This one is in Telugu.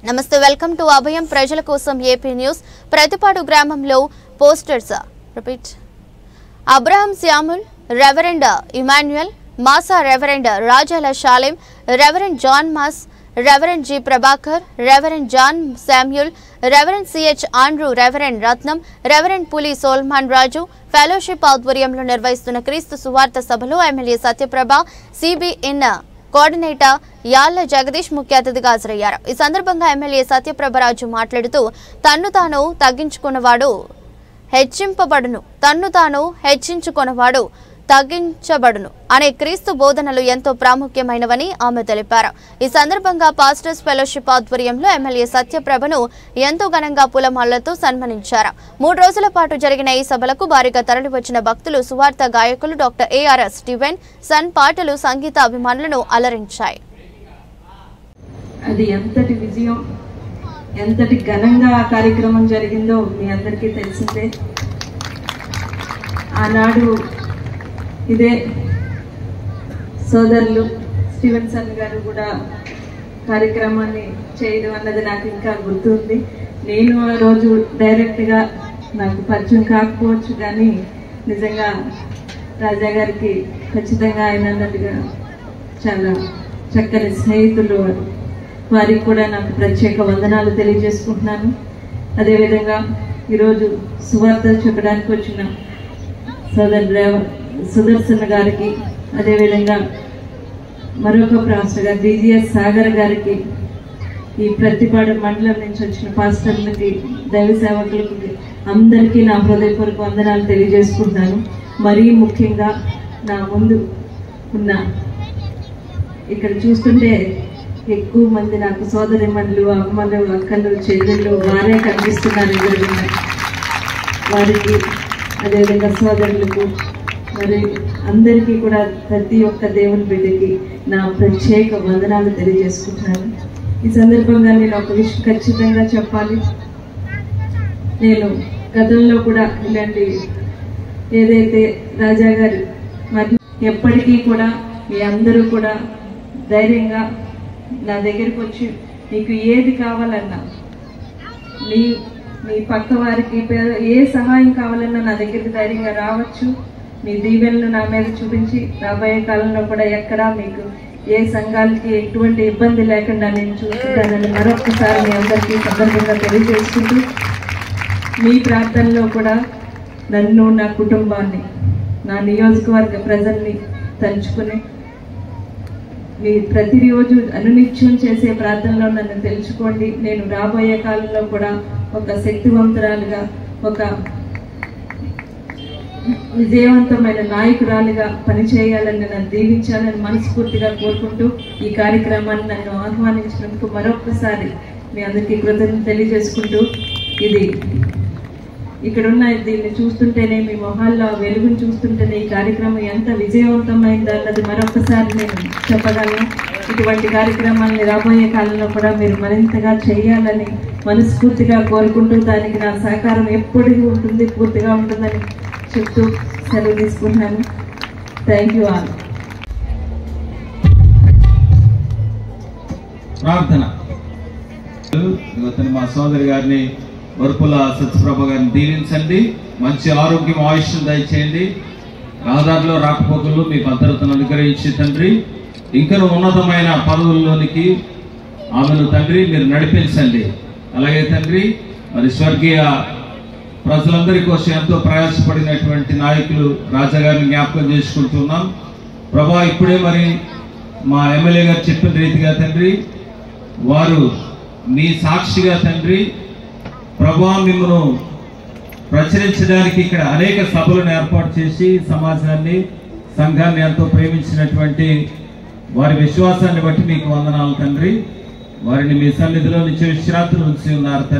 నమస్తే వెల్కమ్ టు అభయం ప్రజల కోసం ఏపీ న్యూస్. ప్రతిపాడు గ్రామంలో posters repeat Abraham Samuel, Reverend Emmanuel, మాసా Reverend Rajala Shalem, Reverend John మాస్, Reverend G Prabhakar, Reverend John Samuel, Reverend CH Andrew, Reverend Ratnam, Reverend Puli Solman Raju fellowship ఆధ్వర్యంలో నిర్వహిస్తున్న క్రీస్తు సువార్త సభలో MLA Satyaprabha, CBN coordinator Yalla Jagadish ముఖ్య అతిథిగా హాజరయ్యారు. ఈ సందర్భంగా ఎమ్మెల్యే సత్యప్రభరాజు మాట్లాడుతూ తన్ను తాను తగ్గించుకున్నవాడు హెచ్చింపబడును, తన్ను తాను హెచ్చించుకున్నవాడు తగ్గించబడును అనే క్రీస్తు బోధనలు ఎంతో ప్రాముఖ్యమైనవని ఆమె తెలిపారు. ఈ సందర్భంగా పాస్టర్స్ ఫెలోషిప్ ఆధ్వర్యంలో ఎమ్మెల్యే సత్యప్రభను ఎంతో ఘనంగా పూలమాలతో సన్మానించారు. 3 రోజుల పాటు జరిగిన ఈ సభలకు భారీగా తరలివచ్చిన భక్తులు, సువార్త గాయకులు డాక్టర్ ఏఆర్ఎస్ స్టీవెన్ సన్ పాటలు సంగీత అభిమానులను అలరించాయి. అది ఎంతటి విజయం, ఎంతటి ఘనంగా ఆ కార్యక్రమం జరిగిందో మీ అందరికీ తెలిసిందే. ఆనాడు ఇదే సోదరులు స్టీవెన్సన్ గారు కూడా కార్యక్రమాన్ని చేయడం అన్నది నాకు ఇంకా గుర్తుంది. నేను ఆ రోజు డైరెక్ట్గా నాకు పరిచయం కాకపోవచ్చు, కానీ నిజంగా రాజా గారికి ఖచ్చితంగా ఆయన అన్నట్టుగా చాలా చక్కని స్నేహితులు వారికి కూడా నాకు ప్రత్యేక వందనాలు తెలియజేసుకుంటున్నాను. అదేవిధంగా ఈరోజు సువార్త చెప్పడానికి వచ్చిన సోదరు సుదర్శన్ గారికి, అదేవిధంగా మరొక పాస్టర్ గారు డిజిఎస్ సాగర్ గారికి, ఈ ప్రతిపాడు మండలం నుంచి వచ్చిన పాస్టర్లకి, దైవ సేవకులకి అందరికీ నా హృదయపూర్వక వందనాలు తెలియజేసుకుంటున్నాను. మరీ ముఖ్యంగా నా ముందు ఉన్న ఇక్కడ చూస్తుంటే ఎక్కువ మంది నాకు సోదరిమణులు, అమ్మలు, అక్కలు, చెల్లెళ్ళు వారే కనిపిస్తున్నారు ఎదురుగా. వారికి అదేవిధంగా సోదరులకు మరి అందరికీ కూడా ప్రతి ఒక్క దేవుని బిడ్డకి నా ప్రత్యేక వందనాలు తెలియజేసుకుంటున్నాను. ఈ సందర్భంగా నేను ఒక విషయం ఖచ్చితంగా చెప్పాలి. నేను గతంలో కూడా ఇలాంటి ఏదైతే రాజా గారు మరి ఎప్పటికీ కూడా మీ అందరూ కూడా ధైర్యంగా నా దగ్గరికి వచ్చి నీకు ఏది కావాలన్నా, మీ పక్క వారికి ఏ సహాయం కావాలన్నా నా దగ్గరికి ధైర్యంగా రావచ్చు. మీ దీవెనలు నా మీద చూపించి రాబోయే కాలంలో కూడా ఎక్కడా మీకు ఏ సంఘాలకి ఎటువంటి ఇబ్బంది లేకుండా నేను చూసుకుంటానని మరొకసారి మీ అందరికీ సందర్భంగా తెలియజేసుకుంటూ, మీ ప్రార్థనలో కూడా నన్ను, నా కుటుంబాన్ని, నా నియోజకవర్గ ప్రజల్ని తలుచుకుని మీ ప్రతిరోజు అనునిత్యం చేసే ప్రార్థనలో నన్ను తెలుసుకోండి. నేను రాబోయే కాలంలో కూడా ఒక శక్తివంతురాలుగా, ఒక విజయవంతమైన నాయకురాలుగా పనిచేయాలని నన్ను దీవించాలని మనస్ఫూర్తిగా కోరుకుంటూ ఈ కార్యక్రమాన్ని నన్ను ఆహ్వానించినందుకు మరొకసారి మీ అందరికీ కృతజ్ఞతలు తెలియజేసుకుంటూ, ఇది ఇక్కడున్న దీన్ని చూస్తుంటేనే, మీ మొహాల్లో వెలుగును చూస్తుంటేనే ఈ కార్యక్రమం ఎంత విజయవంతమైందో అన్నది మరొకసారి నేను చెప్పగలను. ఇటువంటి కార్యక్రమాన్ని రాబోయే కాలంలో కూడా మీరు మరింతగా చేయాలని మనస్ఫూర్తిగా కోరుకుంటూ, దానికి నా సహకారం ఎప్పటికీ ఉంటుంది, పూర్తిగా ఉంటుందని చెప్తూ సెలవు తీసుకుంటున్నాను. Thank you all. ప్రార్థన. మా సోదరి గారిని వరుపుల సత్యప్రభ గారిని దీవించండి, మంచి ఆరోగ్యం, ఆయుష్యం దయచేయండి, రహదారిలో రాకపోకలు మీ భద్రతను అనుగ్రహించి తండ్రి, ఇంకనూ ఉన్నతమైన పదవుల్లోనికి ఆమెను తండ్రి మీరు నడిపించండి. అలాగే తండ్రి మరి స్వర్గీయ ప్రజలందరి కోసం ఎంతో ప్రయాసపడినటువంటి నాయకులు రాజా గారిని జ్ఞాపకం చేసుకుంటున్నాం ప్రభా. ఇప్పుడే మరి మా ఎమ్మెల్యే గారు చెప్పిన రీతిగా తండ్రి, వారు మీ సాక్షిగా తండ్రి ప్రభా మిమ్మను ప్రచురించడానికి ఇక్కడ అనేక సభలను ఏర్పాటు చేసి సమాజాన్ని, సంఘాన్ని ఎంతో ప్రేమించినటువంటి వారి విశ్వాసాన్ని బట్టి మీకు వందనాలు తండ్రి. వారిని మీ సన్నిధిలో నిత్య విశ్రాంతులు ఉంచి ఉన్నారు తండ్రి.